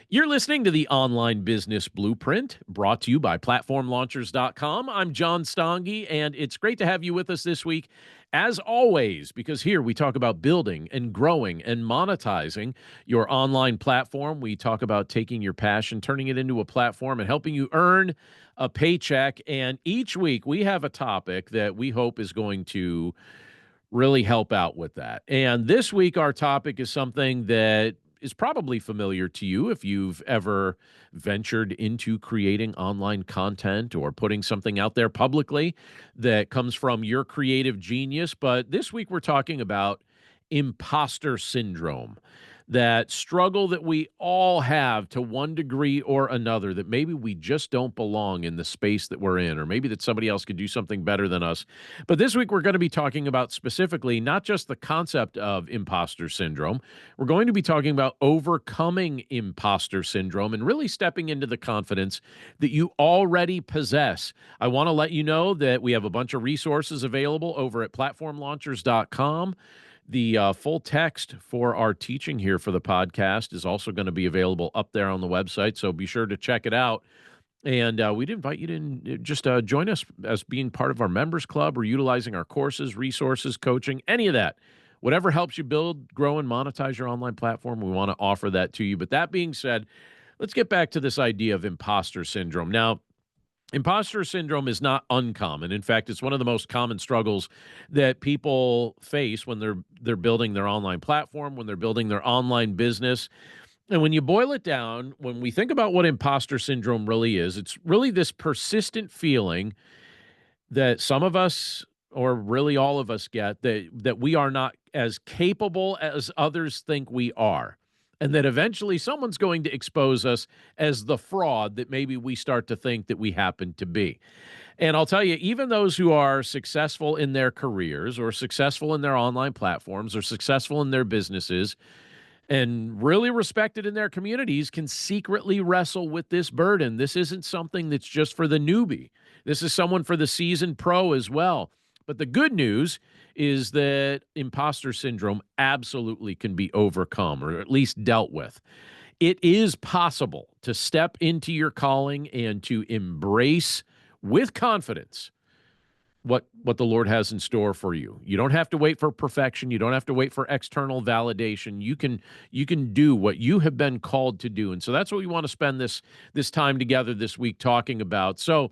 You're listening to the Online Business Blueprint, brought to you by PlatformLaunchers.com. I'm John Stange, and it's great to have you with us this week, as always, because here we talk about building and growing and monetizing your online platform. We talk about taking your passion, turning it into a platform, and helping you earn a paycheck. And each week we have a topic that we hope is going to really help out with that. And this week, our topic is something that is probably familiar to you if you've ever ventured into creating online content or putting something out there publicly that comes from your creative genius. But this week, we're talking about imposter syndrome, that struggle that we all have to one degree or another, that maybe we just don't belong in the space that we're in, or maybe that somebody else could do something better than us. But this week, we're going to be talking about specifically not just the concept of imposter syndrome. We're going to be talking about overcoming imposter syndrome and really stepping into the confidence that you already possess. I want to let you know that we have a bunch of resources available over at platformlaunchers.com. The full text for our teaching here for the podcast is also going to be available up there on the website, so be sure to check it out. And we'd invite you to just join us as being part of our members club or utilizing our courses, resources, coaching, any of that. Whatever helps you build, grow, and monetize your online platform, we want to offer that to you. But that being said, let's get back to this idea of imposter syndrome. Now, imposter syndrome is not uncommon. In fact, it's one of the most common struggles that people face when they're building their online platform, when they're building their online business. And when you boil it down, when we think about what imposter syndrome really is, it's really this persistent feeling that some of us, or really all of us, get that we are not as capable as others think we are. And that eventually someone's going to expose us as the fraud that maybe we start to think that we happen to be. And I'll tell you, even those who are successful in their careers or successful in their online platforms or successful in their businesses and really respected in their communities can secretly wrestle with this burden. This isn't something that's just for the newbie. This is someone for the seasoned pro as well. But the good news is that imposter syndrome absolutely can be overcome, or at least dealt with. It is possible to step into your calling and to embrace with confidence what the Lord has in store for you. You don't have to wait for perfection. You don't have to wait for external validation. You can do what you have been called to do. And so that's what we want to spend this time together this week talking about. So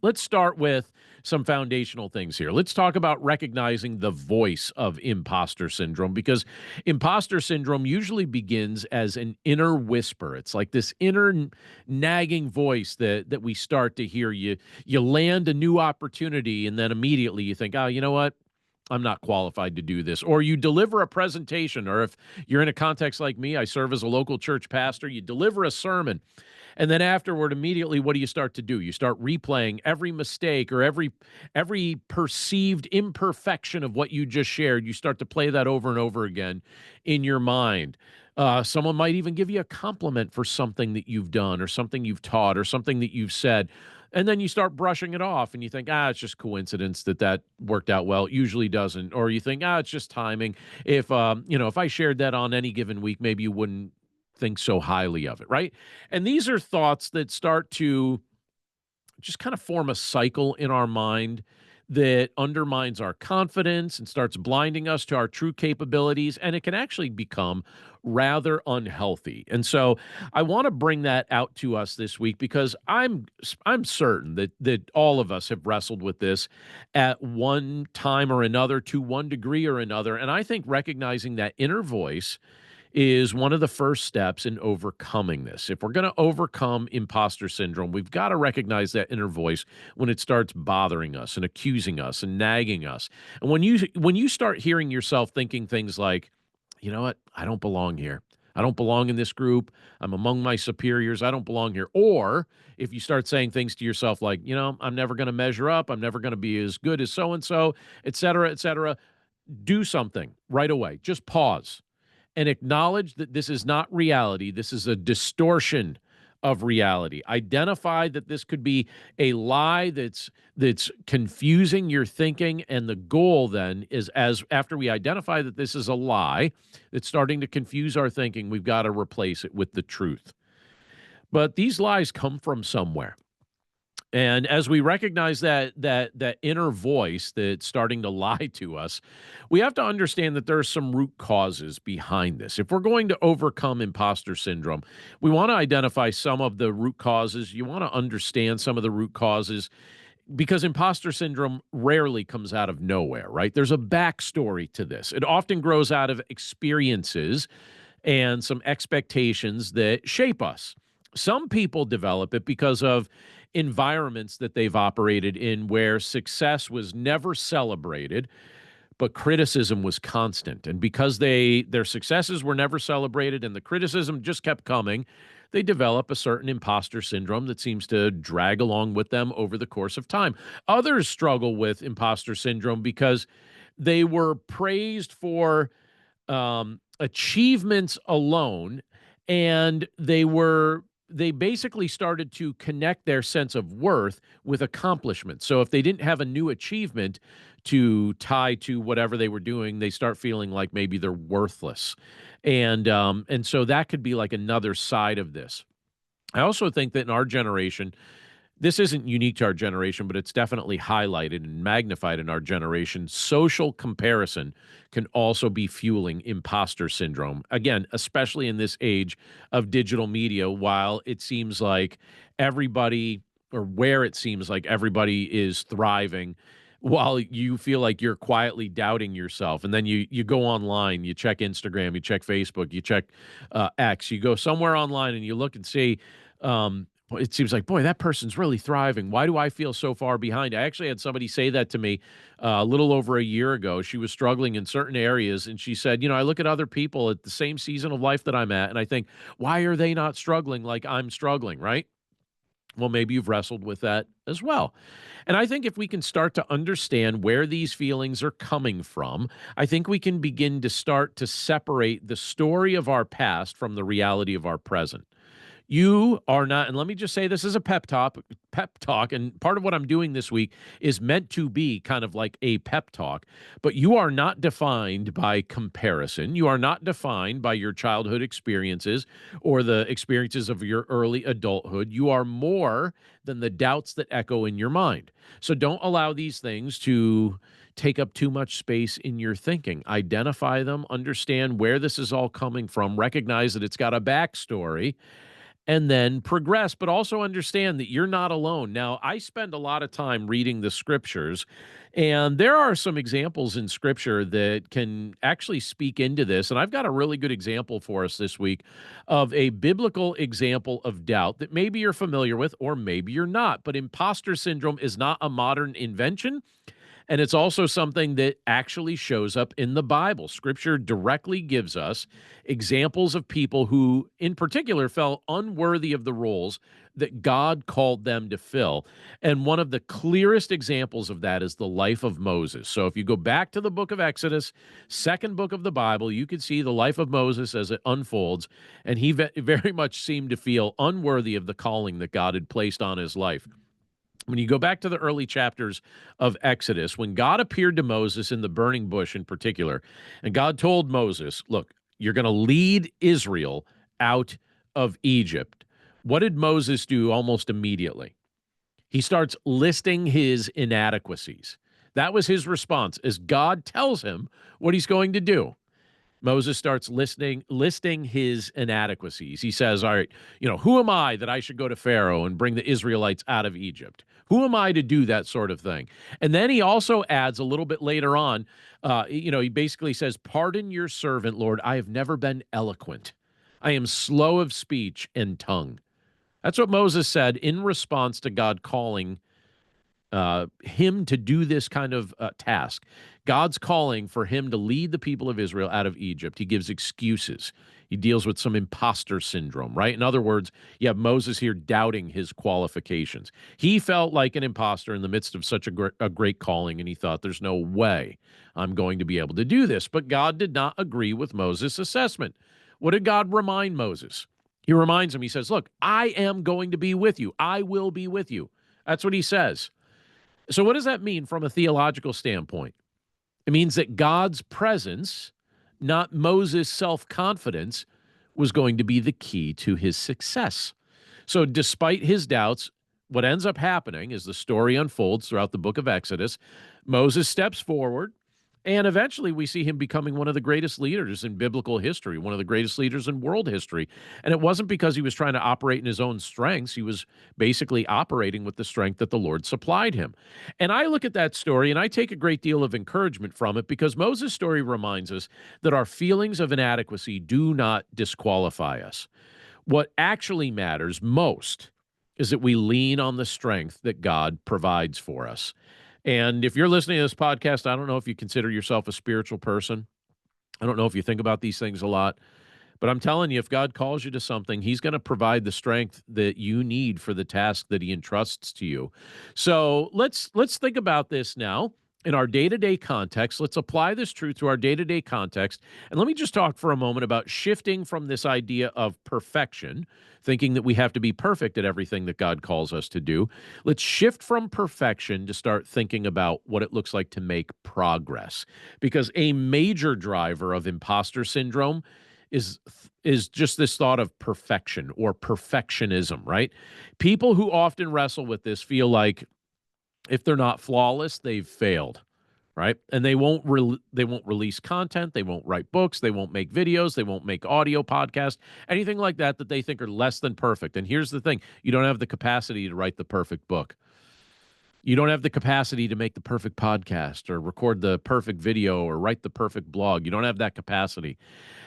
let's start with some foundational things here. Let's talk about recognizing the voice of imposter syndrome, because imposter syndrome usually begins as an inner whisper. It's like this inner nagging voice that we start to hear. You land a new opportunity, and then immediately you think, oh, you know what? I'm not qualified to do this. Or you deliver a presentation, or if you're in a context like me, I serve as a local church pastor, you deliver a sermon. And then afterward, immediately, what do you start to do? You start replaying every mistake or every perceived imperfection of what you just shared. You start to play that over and over again in your mind. Someone might even give you a compliment for something that you've done or something you've taught or something that you've said. And then you start brushing it off and you think, it's just coincidence that worked out well. It usually doesn't. Or you think, it's just timing. If I shared that on any given week, maybe you wouldn't think so highly of it, right? And these are thoughts that start to just kind of form a cycle in our mind that undermines our confidence and starts blinding us to our true capabilities, and it can actually become rather unhealthy. And so I want to bring that out to us this week, because I'm certain that all of us have wrestled with this at one time or another, to one degree or another. And I think recognizing that inner voice is one of the first steps in overcoming this. If we're going to overcome imposter syndrome, we've got to recognize that inner voice when it starts bothering us and accusing us and nagging us. And when you start hearing yourself thinking things like, you know what, I don't belong here. I don't belong in this group. I'm among my superiors. I don't belong here. Or if you start saying things to yourself like, I'm never going to measure up. I'm never going to be as good as so-and-so, et cetera, do something right away. Just pause and acknowledge that this is not reality. This is a distortion of reality. Identify that this could be a lie that's confusing your thinking, and the goal then is, as after we identify that this is a lie that's starting to confuse our thinking, we've got to replace it with the truth. But these lies come from somewhere. And as we recognize that inner voice that's starting to lie to us, we have to understand that there are some root causes behind this. If we're going to overcome imposter syndrome, we want to identify some of the root causes. You want to understand some of the root causes because imposter syndrome rarely comes out of nowhere, right? There's a backstory to this. It often grows out of experiences and some expectations that shape us. Some people develop it because of environments that they've operated in where success was never celebrated, but criticism was constant. And because their successes were never celebrated and the criticism just kept coming, they develop a certain imposter syndrome that seems to drag along with them over the course of time. Others struggle with imposter syndrome because they were praised for achievements alone, and they basically started to connect their sense of worth with accomplishment. So if they didn't have a new achievement to tie to whatever they were doing, they start feeling like maybe they're worthless, and so that could be like another side of this. I also think that in our generation, this isn't unique to our generation, but it's definitely highlighted and magnified in our generation. Social comparison can also be fueling imposter syndrome. Again, especially in this age of digital media, while it seems like everybody, or where it seems like everybody is thriving, while you feel like you're quietly doubting yourself. And then you go online, you check Instagram, you check Facebook, you check X, you go somewhere online and you look and see, it seems like, boy, that person's really thriving. Why do I feel so far behind? I actually had somebody say that to me a little over a year ago. She was struggling in certain areas, and she said, I look at other people at the same season of life that I'm at, and I think, why are they not struggling like I'm struggling, right? Well, maybe you've wrestled with that as well. And I think if we can start to understand where these feelings are coming from, I think we can begin to start to separate the story of our past from the reality of our present. You are not, and let me just say this is a pep talk, and part of what I'm doing this week is meant to be kind of like a pep talk, but you are not defined by comparison. You are not defined by your childhood experiences or the experiences of your early adulthood. You are more than the doubts that echo in your mind. So don't allow these things to take up too much space in your thinking. Identify them, understand where this is all coming from, recognize that it's got a backstory, and then progress, but also understand that you're not alone. Now, I spend a lot of time reading the scriptures, and there are some examples in scripture that can actually speak into this. And I've got a really good example for us this week of a biblical example of doubt that maybe you're familiar with, or maybe you're not. But imposter syndrome is not a modern invention. And it's also something that actually shows up in the Bible. Scripture directly gives us examples of people who, in particular, felt unworthy of the roles that God called them to fill. And one of the clearest examples of that is the life of Moses. So if you go back to the book of Exodus, second book of the Bible, you can see the life of Moses as it unfolds. And he very much seemed to feel unworthy of the calling that God had placed on his life. When you go back to the early chapters of Exodus, when God appeared to Moses in the burning bush in particular, and God told Moses, look, you're going to lead Israel out of Egypt. What did Moses do almost immediately? He starts listing his inadequacies. That was his response as God tells him what he's going to do. Moses starts listing his inadequacies. He says, all right, who am I that I should go to Pharaoh and bring the Israelites out of Egypt? Who am I to do that sort of thing? And then he also adds a little bit later on, he basically says, pardon your servant, Lord. I have never been eloquent. I am slow of speech and tongue. That's what Moses said in response to God calling him to do this kind of task. God's calling for him to lead the people of Israel out of Egypt. He gives excuses. He deals with some imposter syndrome, right? In other words, you have Moses here doubting his qualifications. He felt like an imposter in the midst of such a great calling, and he thought, there's no way I'm going to be able to do this. But God did not agree with Moses' assessment. What did God remind Moses? He reminds him, he says, look, I am going to be with you. I will be with you. That's what he says. So what does that mean from a theological standpoint? It means that God's presence, not Moses' self-confidence, was going to be the key to his success. So, despite his doubts, what ends up happening is the story unfolds throughout the book of Exodus. Moses steps forward, and eventually we see him becoming one of the greatest leaders in biblical history, one of the greatest leaders in world history. And it wasn't because he was trying to operate in his own strengths. He was basically operating with the strength that the Lord supplied him. And I look at that story and I take a great deal of encouragement from it because Moses' story reminds us that our feelings of inadequacy do not disqualify us. What actually matters most is that we lean on the strength that God provides for us. And if you're listening to this podcast, I don't know if you consider yourself a spiritual person. I don't know if you think about these things a lot, but I'm telling you, if God calls you to something, he's going to provide the strength that you need for the task that he entrusts to you. So let's think about this now in our day-to-day context. Let's apply this truth to our day-to-day context. And let me just talk for a moment about shifting from this idea of perfection, thinking that we have to be perfect at everything that God calls us to do. Let's shift from perfection to start thinking about what it looks like to make progress. Because a major driver of imposter syndrome is is just this thought of perfection or perfectionism, right? People who often wrestle with this feel like if they're not flawless, they've failed, right? And they won't release content, they won't write books, they won't make videos, they won't make audio podcasts, anything like that that they think are less than perfect. And here's the thing, you don't have the capacity to write the perfect book. You don't have the capacity to make the perfect podcast or record the perfect video or write the perfect blog. You don't have that capacity.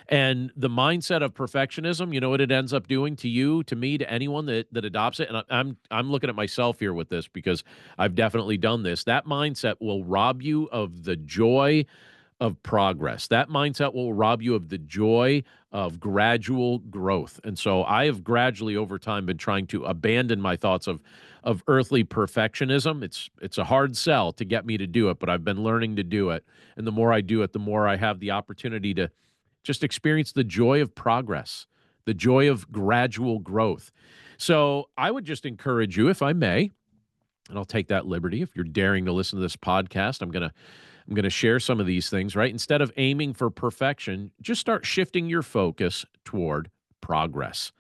And the mindset of perfectionism, you know what it ends up doing to you, to me, to anyone that adopts it. And I'm looking at myself here with this because I've definitely done this. That mindset will rob you of the joy of progress. That mindset will rob you of the joy of gradual growth. And so I have gradually over time been trying to abandon my thoughts of earthly perfectionism. It's a hard sell to get me to do it, but I've been learning to do it. And the more I do it, the more I have the opportunity to just experience the joy of progress, the joy of gradual growth. So I would just encourage you, if I may, and I'll take that liberty. If you're daring to listen to this podcast, I'm going to share some of these things, right? Instead of aiming for perfection, just start shifting your focus toward progress.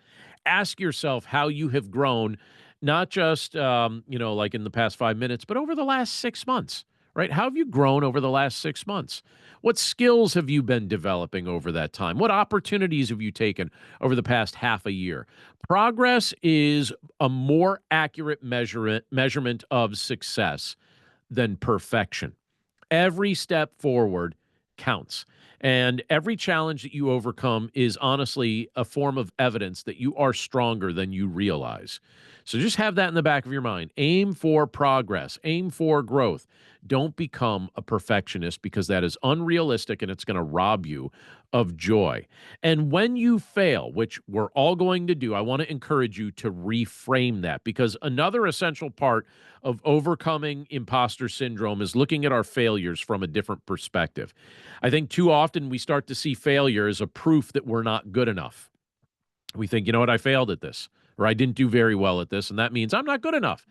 Ask yourself how you have grown, not just, like in the past 5 minutes, but over the last 6 months, right? How have you grown over the last 6 months? What skills have you been developing over that time? What opportunities have you taken over the past half a year? Progress is a more accurate measurement of success than perfection. Every step forward counts. And every challenge that you overcome is honestly a form of evidence that you are stronger than you realize. So just have that in the back of your mind. Aim for progress, aim for growth. Don't become a perfectionist because that is unrealistic and it's going to rob you of joy. And when you fail, which we're all going to do, I want to encourage you to reframe that because another essential part of overcoming imposter syndrome is looking at our failures from a different perspective. I think too often we start to see failure as a proof that we're not good enough. We think, you know what, I failed at this, or I didn't do very well at this, and that means I'm not good enough.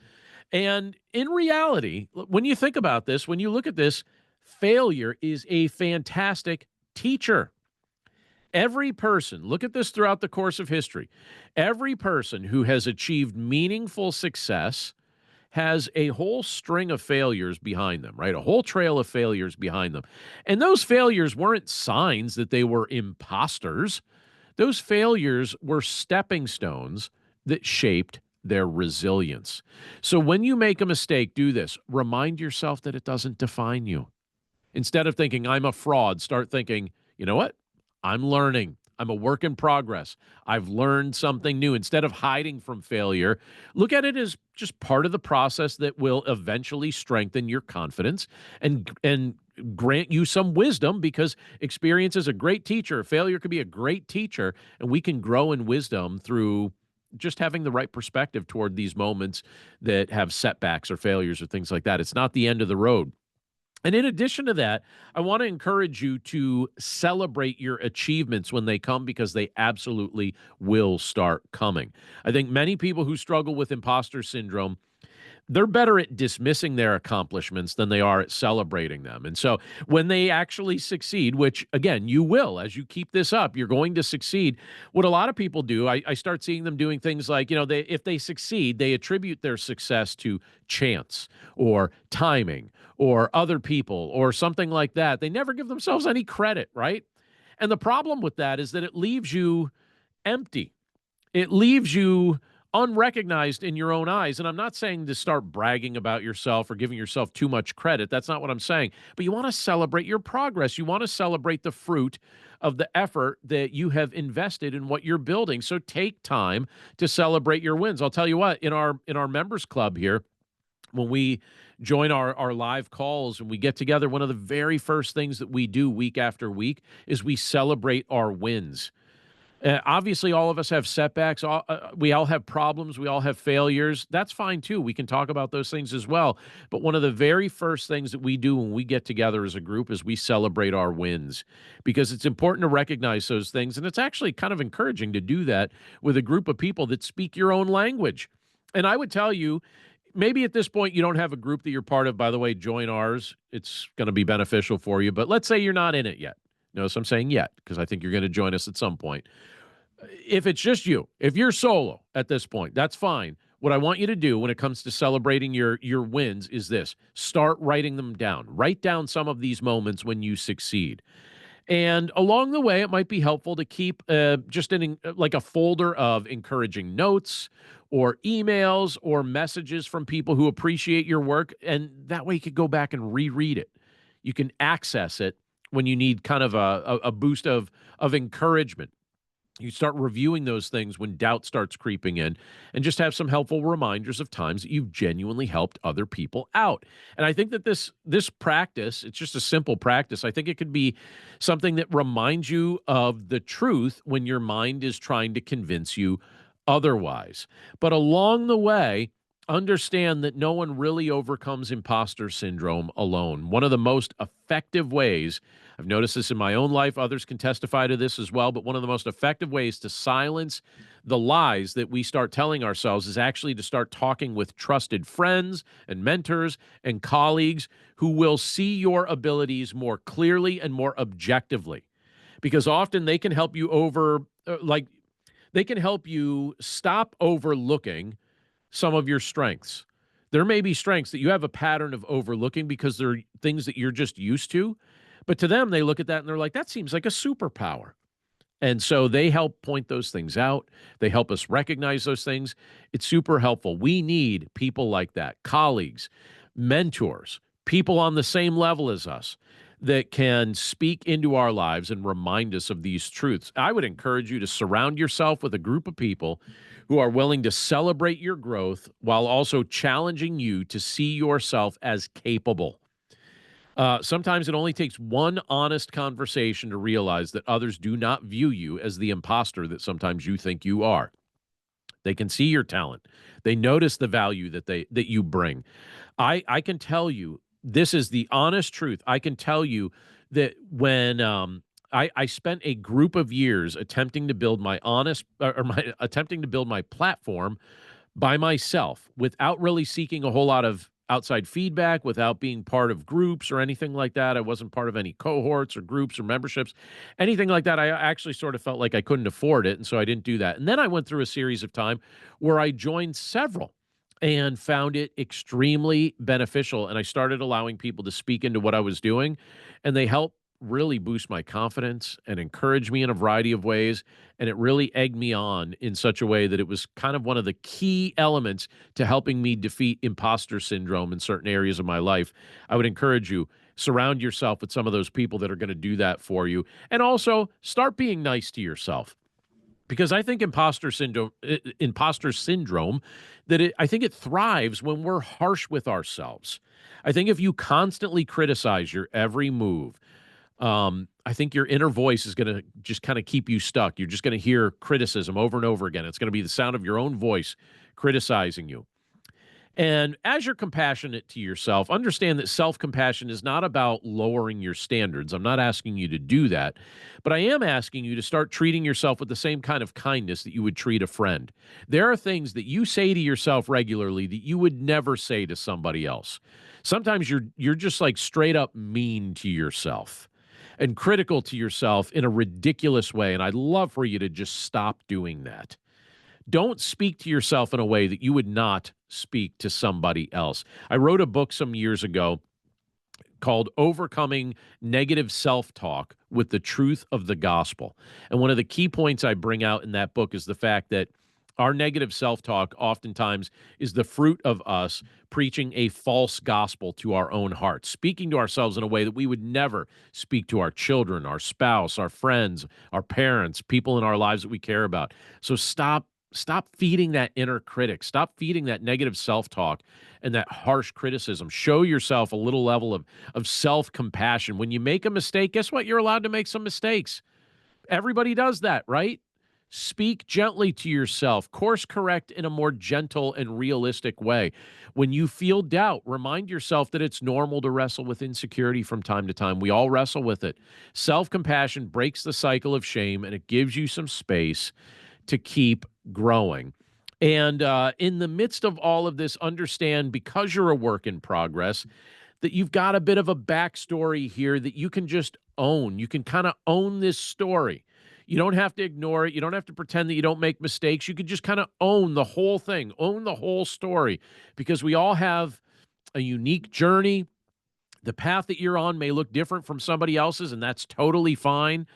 And in reality, when you think about this, when you look at this, failure is a fantastic teacher. Every person, look at this throughout the course of history, every person who has achieved meaningful success has a whole string of failures behind them, right? A whole trail of failures behind them. And those failures weren't signs that they were imposters. Those failures were stepping stones that shaped their resilience. So when you make a mistake, do this. Remind yourself that it doesn't define you. Instead of thinking, I'm a fraud, start thinking, you know what? I'm learning. I'm a work in progress. I've learned something new. Instead of hiding from failure, look at it as just part of the process that will eventually strengthen your confidence and grant you some wisdom because experience is a great teacher. Failure could be a great teacher, and we can grow in wisdom through just having the right perspective toward these moments that have setbacks or failures or things like that. It's not the end of the road. And in addition to that, I want to encourage you to celebrate your achievements when they come because they absolutely will start coming. I think many people who struggle with imposter syndrome, they're better at dismissing their accomplishments than they are at celebrating them. And so when they actually succeed, which again, you will, as you keep this up, you're going to succeed. What a lot of people do, I start seeing them doing things like, if they succeed, they attribute their success to chance or timing or other people or something like that. They never give themselves any credit, right? And the problem with that is that it leaves you empty. It leaves you unrecognized in your own eyes. And I'm not saying to start bragging about yourself or giving yourself too much credit. That's not what I'm saying. But you want to celebrate your progress. You want to celebrate the fruit of the effort that you have invested in what you're building. So take time to celebrate your wins. I'll tell you what, in our members club here, when we join our live calls and we get together, one of the very first things that we do week after week is we celebrate our wins. Obviously, all of us have setbacks. We all have problems. We all have failures. That's fine, too. We can talk about those things as well. But one of the very first things that we do when we get together as a group is we celebrate our wins, because it's important to recognize those things. And it's actually kind of encouraging to do that with a group of people that speak your own language. And I would tell you, maybe at this point you don't have a group that you're part of. By the way, join ours. It's going to be beneficial for you. But let's say you're not in it yet. Notice I'm saying yet, because I think you're going to join us at some point. If it's just you, if you're solo at this point, that's fine. What I want you to do when it comes to celebrating your wins is this: start writing them down. Write down some of these moments when you succeed. And along the way, it might be helpful to keep just like a folder of encouraging notes or emails or messages from people who appreciate your work. And that way you could go back and reread it. You can access it when you need kind of a boost of encouragement. You start reviewing those things when doubt starts creeping in, and just have some helpful reminders of times that you've genuinely helped other people out. And I think that this practice, it's just a simple practice. I think it could be something that reminds you of the truth when your mind is trying to convince you otherwise. But along the way, understand that no one really overcomes imposter syndrome alone. One of the most effective ways, I've noticed this in my own life, others can testify to this as well, but one of the most effective ways to silence the lies that we start telling ourselves is actually to start talking with trusted friends and mentors and colleagues who will see your abilities more clearly and more objectively. Because often they can help you they can help you stop overlooking some of your strengths. There may be strengths that you have a pattern of overlooking because they're things that you're just used to. But to them, they look at that and they're like, that seems like a superpower. And so they help point those things out. They help us recognize those things. It's super helpful. We need people like that, colleagues, mentors, people on the same level as us that can speak into our lives and remind us of these truths. I would encourage you to surround yourself with a group of people who are willing to celebrate your growth while also challenging you to see yourself as capable. Sometimes it only takes one honest conversation to realize that others do not view you as the imposter that sometimes you think you are. They can see your talent. They notice the value that you bring. I can tell you, this is the honest truth. I can tell you that when I spent a group of years attempting to build attempting to build my platform by myself without really seeking a whole lot of outside feedback, without being part of groups or anything like that. I wasn't part of any cohorts or groups or memberships, anything like that. I actually sort of felt like I couldn't afford it, and so I didn't do that. And then I went through a series of time where I joined several and found it extremely beneficial. And I started allowing people to speak into what I was doing, and they helped really boost my confidence and encourage me in a variety of ways. And it really egged me on in such a way that it was kind of one of the key elements to helping me defeat imposter syndrome in certain areas of my life. I would encourage you, surround yourself with some of those people that are going to do that for you. And also start being nice to yourself. Because I think imposter syndrome, I think it thrives when we're harsh with ourselves. I think if you constantly criticize your every move, I think your inner voice is going to just kind of keep you stuck. You're just going to hear criticism over and over again. It's going to be the sound of your own voice criticizing you. And as you're compassionate to yourself, understand that self compassion is not about lowering your standards. I'm not asking you to do that, but I am asking you to start treating yourself with the same kind of kindness that you would treat a friend. There are things that you say to yourself regularly that you would never say to somebody else. Sometimes you're just like straight up mean to yourself and critical to yourself in a ridiculous way. And I'd love for you to just stop doing that. Don't speak to yourself in a way that you would not speak to somebody else. I wrote a book some years ago called Overcoming Negative Self Talk with the Truth of the Gospel. And one of the key points I bring out in that book is the fact that our negative self talk oftentimes is the fruit of us preaching a false gospel to our own hearts, speaking to ourselves in a way that we would never speak to our children, our spouse, our friends, our parents, people in our lives that we care about. So stop feeding that inner critic. Stop feeding that negative self-talk and that harsh criticism. Show yourself a little level of self-compassion. When you make a mistake, guess what? You're allowed to make some mistakes. Everybody does that, right? Speak gently to yourself. Course correct in a more gentle and realistic way. When you feel doubt, remind yourself that it's normal to wrestle with insecurity from time to time. We all wrestle with it. Self-compassion breaks the cycle of shame, and it gives you some space to keep growing. And in the midst of all of this, understand, because you're a work in progress, that you've got a bit of a backstory here that you can just own. You can kind of own this story. You don't have to ignore it. You don't have to pretend that you don't make mistakes. You can just kind of own the whole thing, own the whole story, because we all have a unique journey. The path that you're on may look different from somebody else's, and that's totally fine.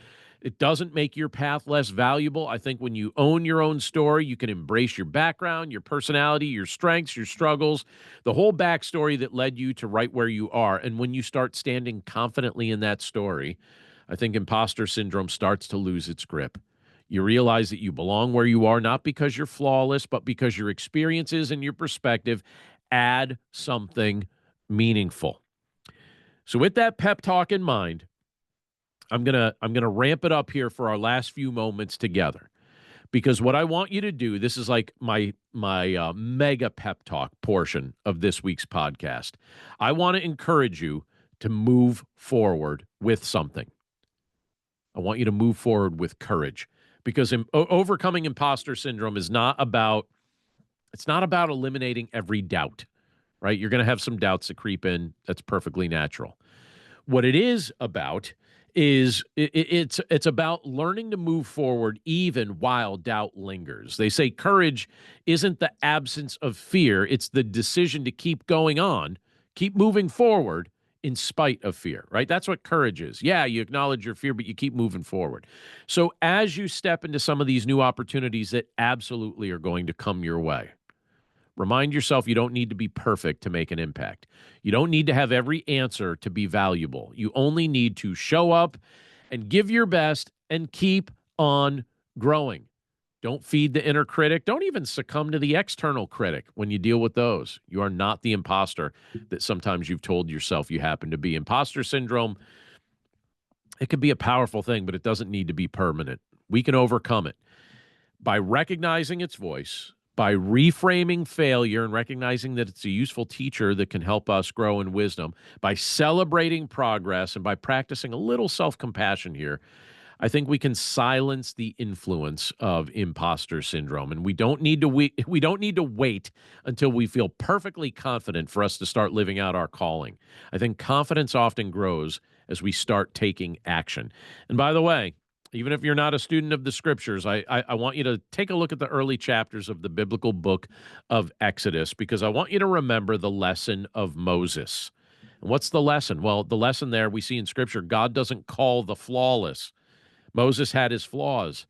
It doesn't make your path less valuable. I think when you own your own story, you can embrace your background, your personality, your strengths, your struggles, the whole backstory that led you to right where you are. And when you start standing confidently in that story, I think imposter syndrome starts to lose its grip. You realize that you belong where you are, not because you're flawless, but because your experiences and your perspective add something meaningful. So with that pep talk in mind, I'm gonna ramp it up here for our last few moments together, because what I want you to do, this is like my mega pep talk portion of this week's podcast. I want to encourage you to move forward with something. I want you to move forward with courage, because overcoming imposter syndrome is not about, it's not about eliminating every doubt, right? You're going to have some doubts that creep in. That's perfectly natural. What it is about is it's about learning to move forward even while doubt lingers. They say courage isn't the absence of fear, it's the decision to keep going on, keep moving forward in spite of fear, right? That's what courage is. Yeah, you acknowledge your fear, but you keep moving forward. So as you step into some of these new opportunities that absolutely are going to come your way, remind yourself you don't need to be perfect to make an impact. You don't need to have every answer to be valuable. You only need to show up and give your best and keep on growing. Don't feed the inner critic. Don't even succumb to the external critic when you deal with those. You are not the imposter that sometimes you've told yourself you happen to be. Imposter syndrome, it could be a powerful thing, but it doesn't need to be permanent. We can overcome it by recognizing its voice, by reframing failure and recognizing that it's a useful teacher that can help us grow in wisdom, by celebrating progress, and by practicing a little self-compassion here. I think we can silence the influence of imposter syndrome, and we don't need to wait until we feel perfectly confident for us to start living out our calling. I think confidence often grows as we start taking action. And by the way, even if you're not a student of the scriptures, I want you to take a look at the early chapters of the biblical book of Exodus, because I want you to remember the lesson of Moses. And what's the lesson? Well, the lesson there we see in scripture, God doesn't call the flawless. Moses had his flaws.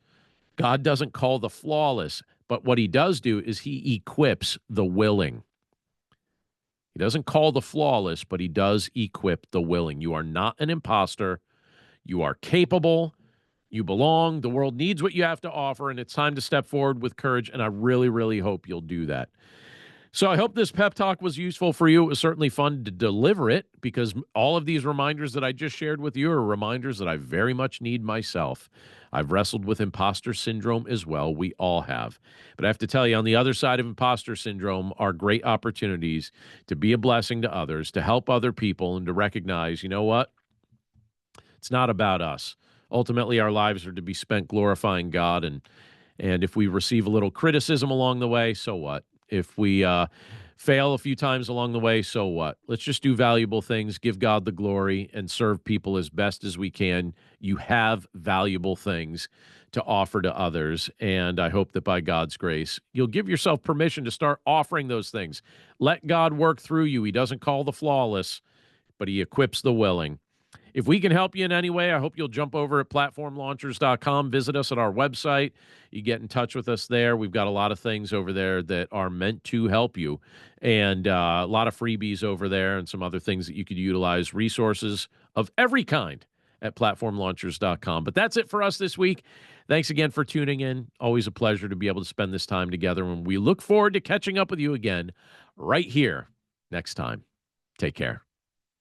God doesn't call the flawless, but what he does do is he equips the willing. He doesn't call the flawless, but he does equip the willing. You are not an imposter. You are capable. You belong. The world needs what you have to offer, and it's time to step forward with courage, and I really, really hope you'll do that. So I hope this pep talk was useful for you. It was certainly fun to deliver it because all of these reminders that I just shared with you are reminders that I very much need myself. I've wrestled with imposter syndrome as well. We all have. But I have to tell you, on the other side of imposter syndrome are great opportunities to be a blessing to others, to help other people, and to recognize, you know what? It's not about us. Ultimately, our lives are to be spent glorifying God, and if we receive a little criticism along the way, so what? If we fail a few times along the way, so what? Let's just do valuable things, give God the glory, and serve people as best as we can. You have valuable things to offer to others, and I hope that by God's grace, you'll give yourself permission to start offering those things. Let God work through you. He doesn't call the flawless, but he equips the willing. If we can help you in any way, I hope you'll jump over at platformlaunchers.com, visit us at our website. You get in touch with us there. We've got a lot of things over there that are meant to help you, and a lot of freebies over there and some other things that you could utilize, resources of every kind at platformlaunchers.com. But that's it for us this week. Thanks again for tuning in. Always a pleasure to be able to spend this time together, and we look forward to catching up with you again right here next time. Take care.